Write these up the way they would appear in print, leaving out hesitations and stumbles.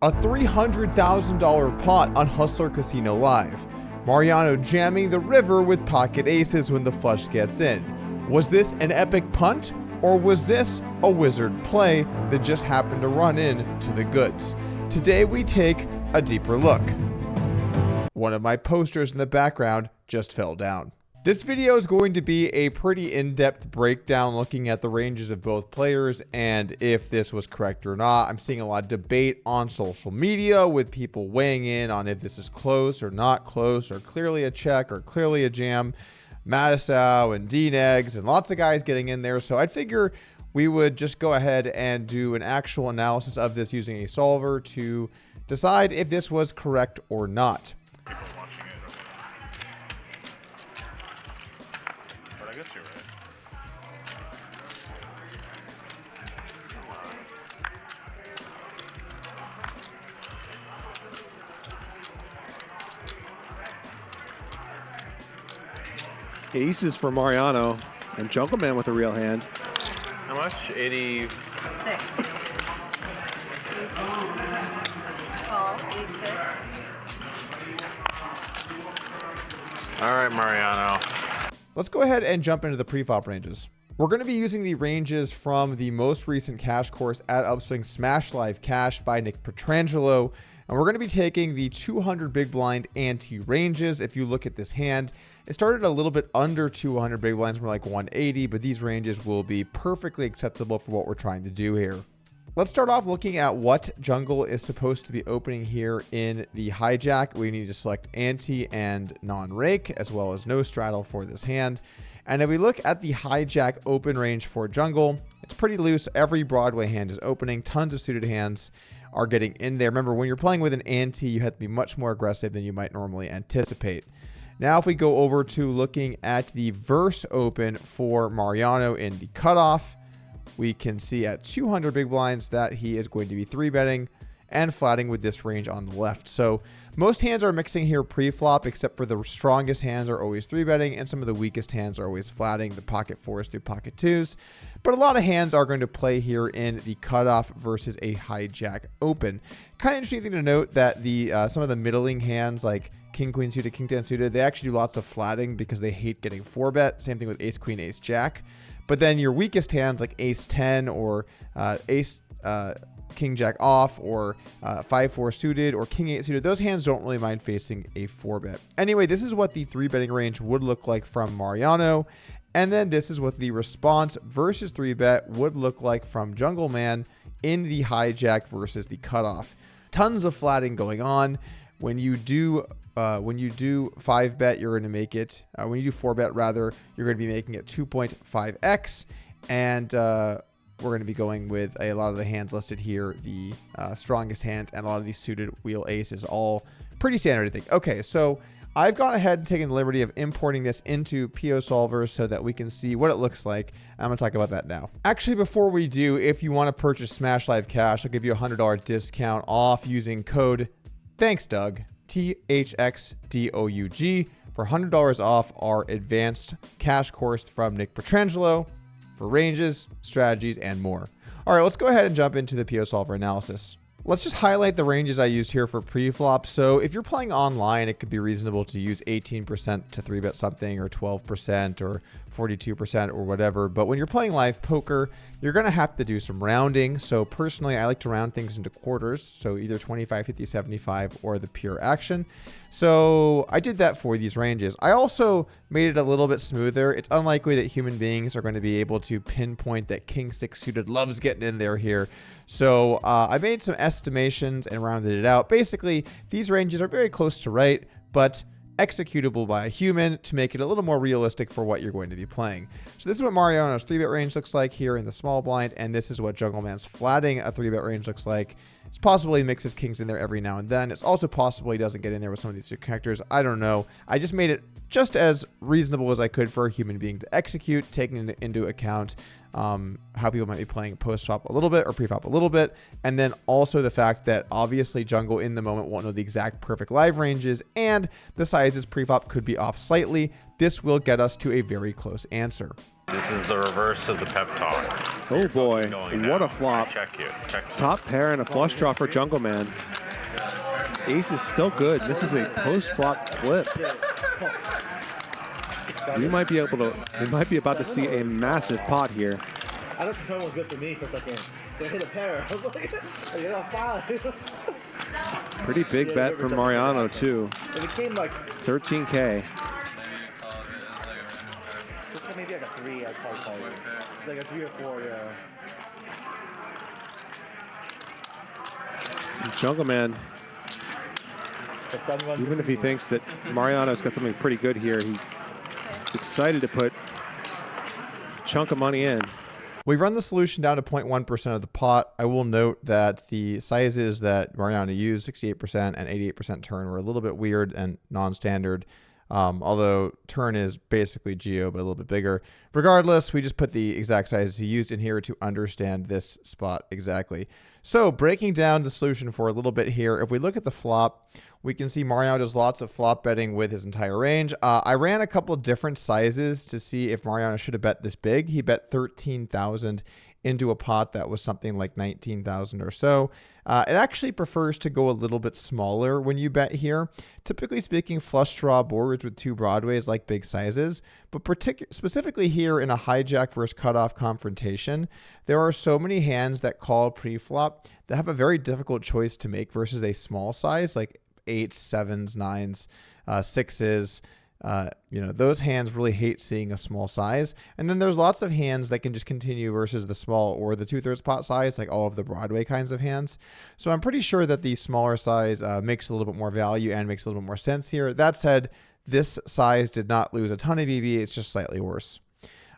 A $300,000 pot on Hustler Casino Live. Mariano jamming the river with pocket aces when the flush gets in. Was this an epic punt, or was this a wizard play that just happened to run in to the goods? Today we take a deeper look. One of my posters in the background just fell down. This video is going to be a pretty in-depth breakdown looking at the ranges of both players and if this was correct or not. I'm seeing a lot of debate on social media with people weighing in on if this is close or not close or clearly a check or clearly a jam. Matisow and D-Negs and lots of guys getting in there. So I'd figure we would just go ahead and do an actual analysis of this using a solver to decide if this was correct or not. I guess you're right. Aces for Mariano and Jungle Man with a real hand. How much? 80. 6. Call 8-6. All right, Mariano. Let's go ahead and jump into the pre-flop ranges. We're going to be using the ranges from the most recent cash course at Upswing Smash Live Cash by Nick Petrangelo. And we're going to be taking the 200 big blind ante ranges. If you look at this hand, it started a little bit under 200 big blinds, more like 180, but these ranges will be perfectly acceptable for what we're trying to do here. Let's start off looking at what jungle is supposed to be opening here in the hijack. We need to select ante and non-rake as well as no straddle for this hand. And if we look at the hijack open range for jungle, it's pretty loose. Every Broadway hand is opening. Tons of suited hands are getting in there. Remember, when you're playing with an ante, you have to be much more aggressive than you might normally anticipate. Now, if we go over to looking at the verse open for Mariano in the cutoff, we can see at 200 big blinds that he is going to be 3-betting and flatting with this range on the left. So most hands are mixing here pre-flop, except for the strongest hands are always 3-betting and some of the weakest hands are always flatting, the pocket 4s through pocket 2s. But a lot of hands are going to play here in the cutoff versus a hijack open. Kind of interesting thing to note that the some of the middling hands like King Queen suited, King 10 suited, they actually do lots of flatting because they hate getting 4-bet. Same thing with Ace Queen, Ace Jack. But then your weakest hands like Ace 10 or Ace King Jack off or 5-4 suited or King 8 suited, those hands don't really mind facing a 4-bet. Anyway, this is what the 3-betting range would look like from Mariano. And then this is what the response versus 3-bet would look like from Jungle Man in the hijack versus the cutoff. Tons of flatting going on. When you do 5-bet, you're going to make it, when you do 4-bet rather, you're going to be making it 2.5x. And we're going to be going with a lot of the hands listed here, the strongest hands, and a lot of these suited wheel aces, all pretty standard, I think. Okay, so I've gone ahead and taken the liberty of importing this into PO Solver so that we can see what it looks like. I'm going to talk about that now. Actually, before we do, if you want to purchase Smash Live Cash, I'll give you a $100 discount off using code THANKSDoug, THXDOUG, for $100 off our advanced cash course from Nick Petrangelo for ranges, strategies, and more. All right, let's go ahead and jump into the PO Solver analysis. Let's just highlight the ranges I used here for pre-flop. So if you're playing online, it could be reasonable to use 18% to 3-bet something, or 12%, or 42%, or whatever. But when you're playing live poker, you're going to have to do some rounding. So personally, I like to round things into quarters. So either 25, 50, 75, or the pure action. So I did that for these ranges. I also made it a little bit smoother. It's unlikely that human beings are going to be able to pinpoint that King 6 suited loves getting in there here. So I made some estimations and rounded it out. Basically, these ranges are very close to right, but executable by a human to make it a little more realistic for what you're going to be playing. So this is what Mariano's 3-bet range looks like here in the small blind, and this is what Jungle Man's flatting a 3-bet range looks like. It's possible he mixes kings in there every now and then. It's also possible he doesn't get in there with some of these connectors. I don't know. I just made it just as reasonable as I could for a human being to execute, taking into account how people might be playing post-flop a little bit or pre-flop a little bit. And then also the fact that obviously Jungle in the moment won't know the exact perfect live ranges, and the sizes pre-flop could be off slightly. This will get us to a very close answer. This is the reverse of the pep talk. Oh boy, Going what down. a flop. I check you. Check you. Top pair and a flush draw for Jungle Man. Ace is still good. This is a post-flop flip. We might be about to see a massive pot here. I thought the turn was good for me for a second. They hit a pair. I was like, I get off 5. Pretty big bet for Mariano too. It became like 13K. maybe like a 3. I'd probably call it like a 3 or 4. Yeah. Jungle Man, even if he thinks that Mariano's got something pretty good here, he's excited to put a chunk of money in. We run the solution down to 0.1% of the pot. I will note that the sizes that Mariano used, 68% and 88% turn, were a little bit weird and non-standard. Although turn is basically Geo, but a little bit bigger. Regardless, we just put the exact sizes he used in here to understand this spot exactly. So breaking down the solution for a little bit here, if we look at the flop, we can see Mariano does lots of flop betting with his entire range. I ran a couple different sizes to see if Mariano should have bet this big. He bet 13,000 into a pot that was something like 19,000 or so. It actually prefers to go a little bit smaller when you bet here. Typically speaking, flush draw boards with 2 broadways like big sizes, but specifically here in a hijack versus cutoff confrontation, there are so many hands that call pre-flop that have a very difficult choice to make versus a small size like 8s, 7s, 9s, 6s. Those hands really hate seeing a small size. And then there's lots of hands that can just continue versus the small or the 2/3 pot size, like all of the Broadway kinds of hands. So I'm pretty sure that the smaller size makes a little bit more value and makes a little bit more sense here. That said, this size did not lose a ton of EV. It's just slightly worse.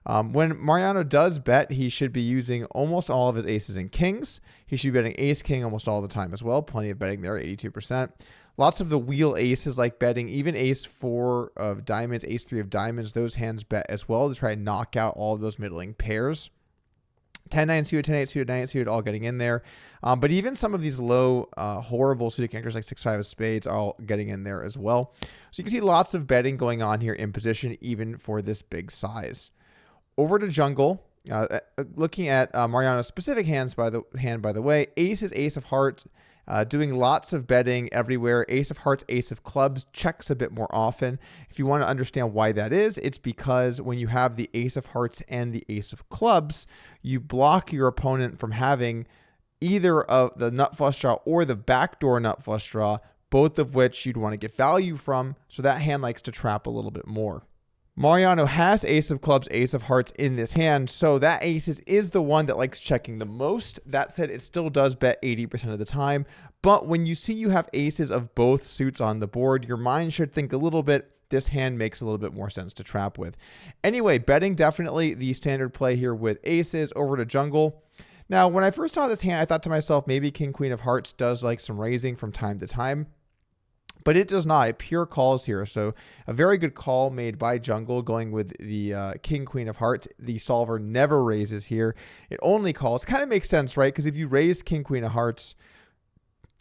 When Mariano does bet, he should be using almost all of his aces and kings. He should be betting ace king almost all the time as well. Plenty of betting there, 82%. Lots of the wheel aces like betting, even ace 4 of diamonds, ace 3 of diamonds, those hands bet as well to try and knock out all of those middling pairs. 10-9 suited, 10-8 suited, 9-8 suited, all getting in there. But even some of these low, horrible suited connectors like 6-5 of spades are all getting in there as well. So you can see lots of betting going on here in position, even for this big size. Over to jungle. Looking at Mariano's specific hands, by the way, ace is ace of hearts. Doing lots of betting everywhere. Ace of hearts, ace of clubs, checks a bit more often. If you want to understand why that is, it's because when you have the ace of hearts and the ace of clubs, you block your opponent from having either of the nut flush draw or the backdoor nut flush draw, both of which you'd want to get value from. So that hand likes to trap a little bit more. Mariano has ace of clubs, ace of hearts in this hand, so that aces is the one that likes checking the most. That said, it still does bet 80% of the time, but when you see you have aces of both suits on the board, your mind should think a little bit, this hand makes a little bit more sense to trap with. Anyway, betting definitely the standard play here with aces. Over to jungle. Now, when I first saw this hand, I thought to myself, maybe king, queen of hearts does like some raising from time to time. But it does not. It pure calls here. So a very good call made by jungle going with the king, queen of hearts. The solver never raises here. It only calls. Kind of makes sense, right? Because if you raise king, queen of hearts,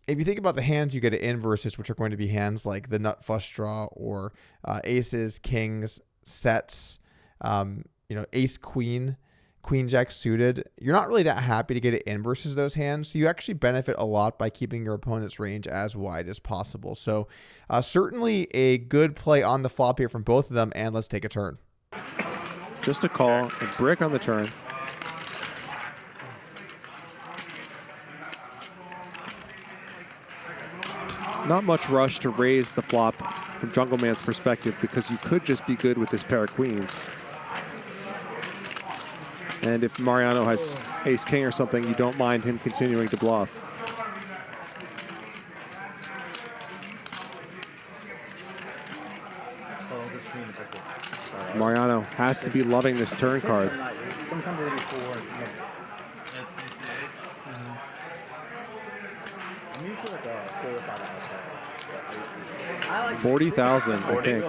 if you think about the hands you get at inverses, which are going to be hands like the nut flush draw or aces, kings, sets, ace, queen, queen jack suited, you're not really that happy to get it in versus those hands. So you actually benefit a lot by keeping your opponent's range as wide as possible. So certainly a good play on the flop here from both of them. And let's take a turn. Just a call, a brick on the turn. Not much rush to raise the flop from Jungle Man's perspective because you could just be good with this pair of queens. And if Mariano has ace king or something, you don't mind him continuing to bluff. Mariano has to be loving this turn card. 40,000, I think.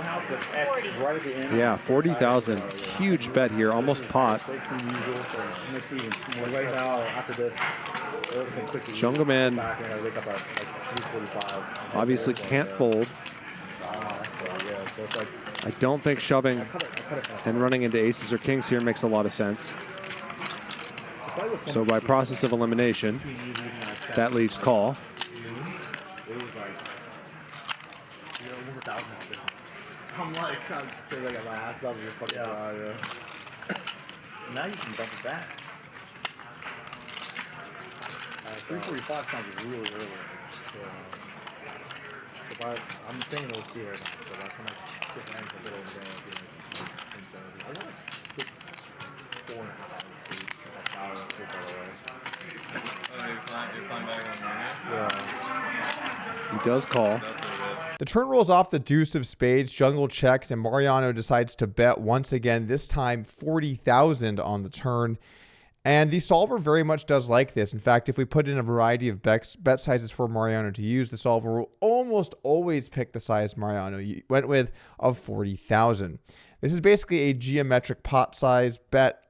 Yeah, 40,000. Huge bet here, almost pot. Jungle Man obviously can't fold. though, so it's like I don't think shoving I cut it back. and running into aces or kings here makes a lot of sense. If I was So someone by who- process of elimination, between you leaving at 7 that leaves call. noon, it was like, almost 1,000 difference. I'm like, trying to get my ass up and just fucking Now you can bump it back. 3:45 sounds really early. So I'm staying OT right now, so that's when I get ends a little bit. I want to get 4.5 hours sleep. Like hour of sleep, by the way. You're flying back on He does call. The turn rolls off the deuce of spades, jungle checks, and Mariano decides to bet once again, this time 40,000 on the turn. And the solver very much does like this. In fact, if we put in a variety of bet sizes for Mariano to use, the solver will almost always pick the size Mariano went with of 40,000. This is basically a geometric pot size bet,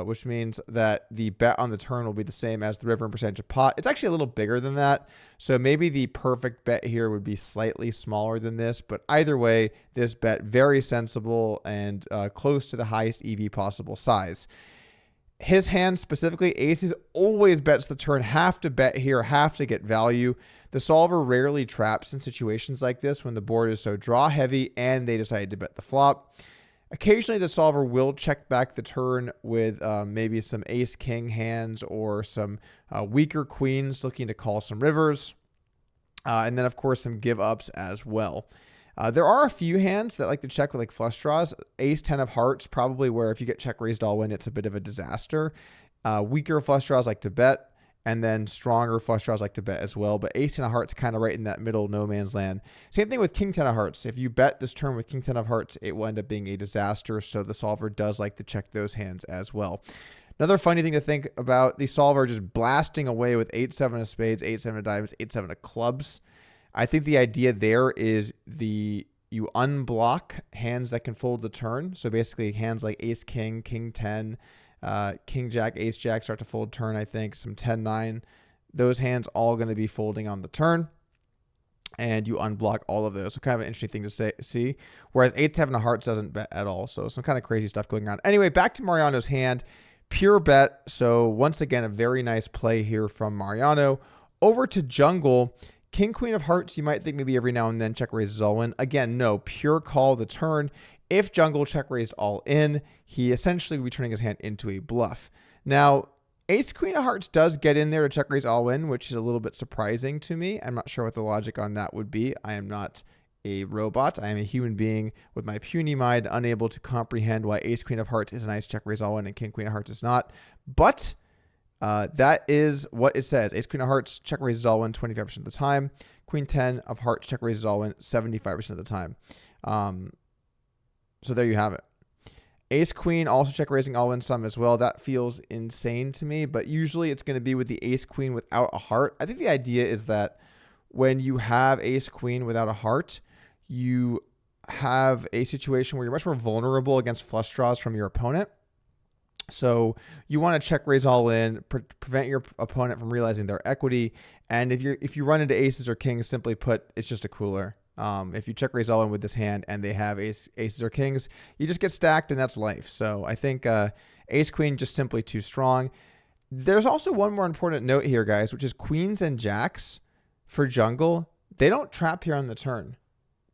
which means that the bet on the turn will be the same as the river and percentage of pot. It's actually a little bigger than that. So maybe the perfect bet here would be slightly smaller than this. But either way, this bet very sensible and close to the highest EV possible size. His hand, specifically aces, always bets the turn. Have to bet here, have to get value. The solver rarely traps in situations like this when the board is so draw heavy and they decide to bet the flop. Occasionally, the solver will check back the turn with maybe some ace-king hands or some weaker queens looking to call some rivers. And then, of course, some give-ups as well. There are a few hands that like to check with like flush draws. Ace 10 of hearts, probably where if you get check raised all in, it's a bit of a disaster. Weaker flush draws like to bet, and then stronger flush draws like to bet as well. But ace 10 of hearts kind of right in that middle no man's land. Same thing with king 10 of hearts. If you bet this turn with king 10 of hearts, it will end up being a disaster. So the solver does like to check those hands as well. Another funny thing to think about, the solver just blasting away with 8-7 of spades, 8-7 of diamonds, 8-7 of clubs. I think the idea there is you unblock hands that can fold the turn. So basically hands like ace king, king 10, king jack, ace jack start to fold turn, I think. Some 10-9. Those hands all going to be folding on the turn. And you unblock all of those. So kind of an interesting thing to see. Whereas 8-7 of hearts doesn't bet at all. So some kind of crazy stuff going on. Anyway, back to Mariano's hand. Pure bet. So once again, a very nice play here from Mariano. Over to jungle. King, queen of hearts, you might think maybe every now and then check raises all in. Again, no, pure call the turn. If jungle check raised all in, he essentially will be turning his hand into a bluff. Now, ace, queen of hearts does get in there to check raise all in, which is a little bit surprising to me. I'm not sure what the logic on that would be. I am not a robot. I am a human being with my puny mind, unable to comprehend why ace, queen of hearts is a nice check raise all in and king, queen of hearts is not. But that is what it says. Ace, queen of hearts, check raises all in 25% of the time. Queen 10 of hearts, check raises all in 75% of the time. So there you have it. Ace, queen, also check raising all in some as well. That feels insane to me, but usually it's going to be with the ace, queen without a heart. I think the idea is that when you have ace, queen without a heart, you have a situation where you're much more vulnerable against flush draws from your opponent. So you want to check raise all in, prevent your opponent from realizing their equity. And if you run into aces or kings, simply put, it's just a cooler. If you check raise all in with this hand and they have aces or kings, you just get stacked and that's life. So I think ace queen just simply too strong. There's also one more important note here, guys, which is queens and jacks for jungle. They don't trap here on the turn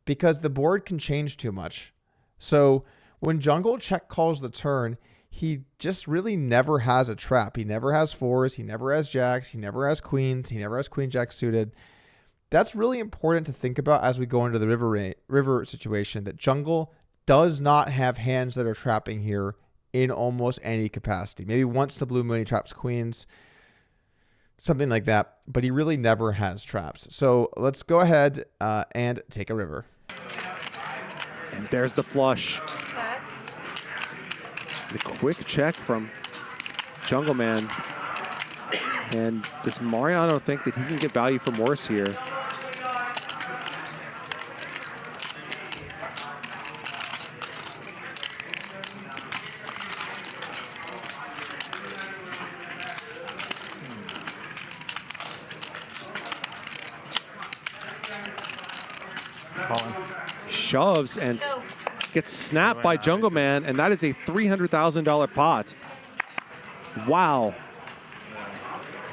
because the board can change too much. So when jungle check calls the turn, he just really never has a trap. He never has fours. He never has jacks. He never has queens. He never has queen jack suited. That's really important to think about as we go into the river situation, that jungle does not have hands that are trapping here in almost any capacity. Maybe once the blue moon he traps queens, something like that, but he really never has traps. So let's go ahead and take a river. And there's the flush. The quick check from Jungle Man. And does Mariano think that he can get value from worse here? shoves and gets snapped by Jungle Man, and that is a $300,000 pot. Wow.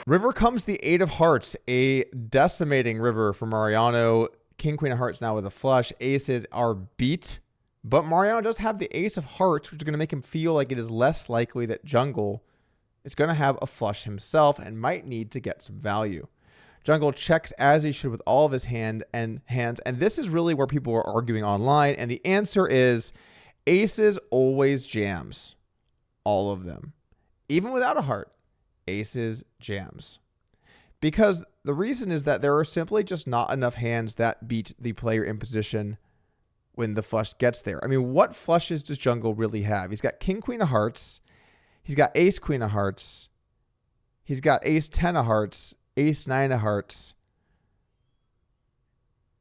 River comes the 8 of hearts, a decimating river for Mariano. King, queen of hearts now with a flush. Aces are beat, but Mariano does have the ace of hearts, which is going to make him feel like it is less likely that Jungle is going to have a flush himself and might need to get some value. Jungle checks as he should with all of his hands, and this is really where people are arguing online, and the answer is aces always jams. All of them. Even without a heart, aces jams. Because the reason is that there are simply just not enough hands that beat the player in position when the flush gets there. I mean, what flushes does Jungle really have? He's got king, queen of hearts. He's got ace, queen of hearts. He's got ace, 10 of hearts. Ace, 9 of hearts,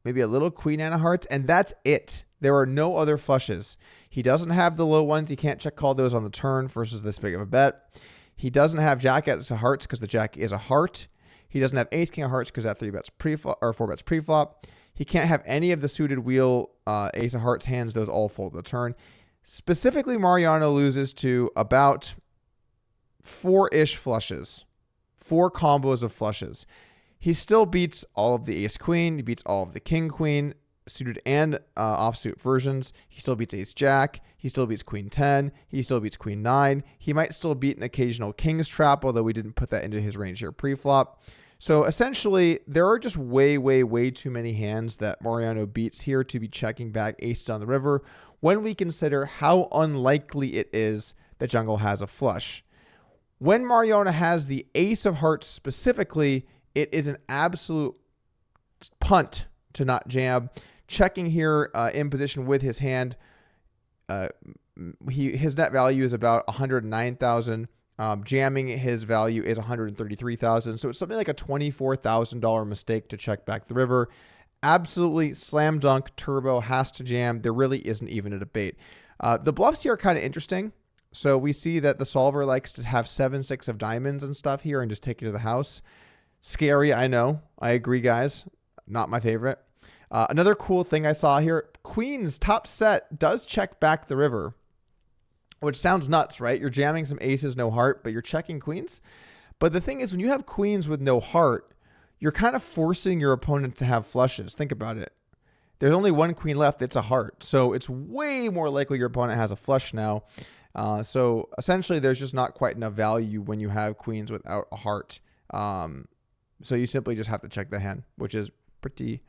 maybe a little queen, 9 of hearts, and that's it. There are no other flushes. He doesn't have the low ones. He can't check call those on the turn versus this big of a bet. He doesn't have jack as a hearts because the jack is a heart. He doesn't have ace, king of hearts because that 3 bets pre-flop or 4 bets pre-flop. He can't have any of the suited wheel ace of hearts hands. Those all fold the turn. Specifically, Mariano loses to about 4-ish flushes. 4 combos of flushes. He still beats all of the ace queen. He beats all of the king queen, suited and offsuit versions. He still beats ace jack. He still beats queen 10. He still beats queen 9. He might still beat an occasional king's trap, although we didn't put that into his range here pre-flop. So essentially, there are just way too many hands that Mariano beats here to be checking back aces on the river when we consider how unlikely it is that Jungle has a flush. When Mariano has the ace of hearts specifically, it is an absolute punt to not jam. Checking here in position with his hand, his net value is about 109,000. Jamming his value is 133,000. So it's something like a $24,000 mistake to check back the river. Absolutely slam dunk, turbo, has to jam. There really isn't even a debate. The bluffs here are kind of interesting. So we see that the solver likes to have 7-6 of diamonds and stuff here and just take it to the house. Scary, I know. I agree, guys. Not my favorite. Another cool thing I saw here, queens top set does check back the river, which sounds nuts, right? You're jamming some aces, no heart, but you're checking queens. But the thing is, when you have queens with no heart, you're kind of forcing your opponent to have flushes. Think about it. There's only one queen left. It's a heart. So it's way more likely your opponent has a flush now. So essentially, there's just not quite enough value when you have queens without a heart. So you simply just have to check the hand, which is pretty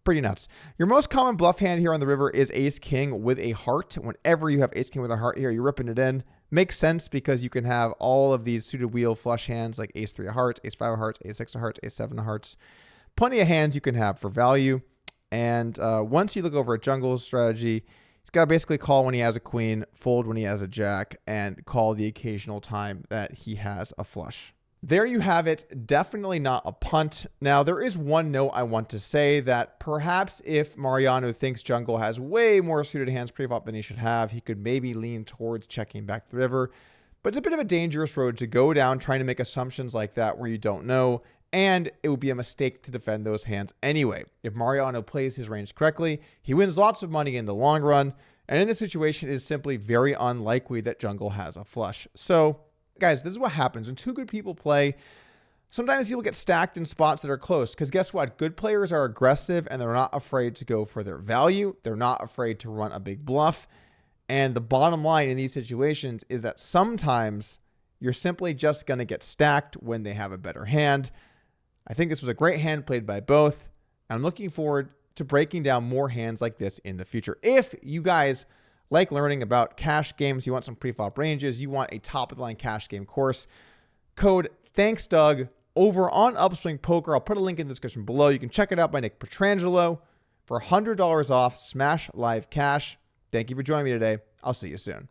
nuts. Your most common bluff hand here on the river is ace king with a heart. Whenever you have ace king with a heart here, you're ripping it in. Makes sense because you can have all of these suited wheel flush hands like ace 3 of hearts, ace 5 of hearts, ace 6 of hearts, ace 7 of hearts. Plenty of hands you can have for value. And once you look over at Jungle's strategy, he's got to basically call when he has a queen, fold when he has a jack, and call the occasional time that he has a flush. There you have it. Definitely not a punt. Now, there is one note I want to say that perhaps if Mariano thinks Jungle has way more suited hands pre-flop than he should have, he could maybe lean towards checking back the river. But it's a bit of a dangerous road to go down trying to make assumptions like that where you don't know, and it would be a mistake to defend those hands anyway. If Mariano plays his range correctly, he wins lots of money in the long run, and in this situation, it is simply very unlikely that Jungle has a flush. So, guys, this is what happens when 2 good people play. Sometimes people get stacked in spots that are close because guess what? Good players are aggressive and they're not afraid to go for their value. They're not afraid to run a big bluff. And the bottom line in these situations is that sometimes you're simply just going to get stacked when they have a better hand. I think this was a great hand played by both. I'm looking forward to breaking down more hands like this in the future. If you guys like learning about cash games, you want some pre-flop ranges, you want a top-of-the-line cash game course, code THANKSDoug over on Upswing Poker. I'll put a link in the description below. You can check it out by Nick Petrangelo for $100 off Smash Live Cash. Thank you for joining me today. I'll see you soon.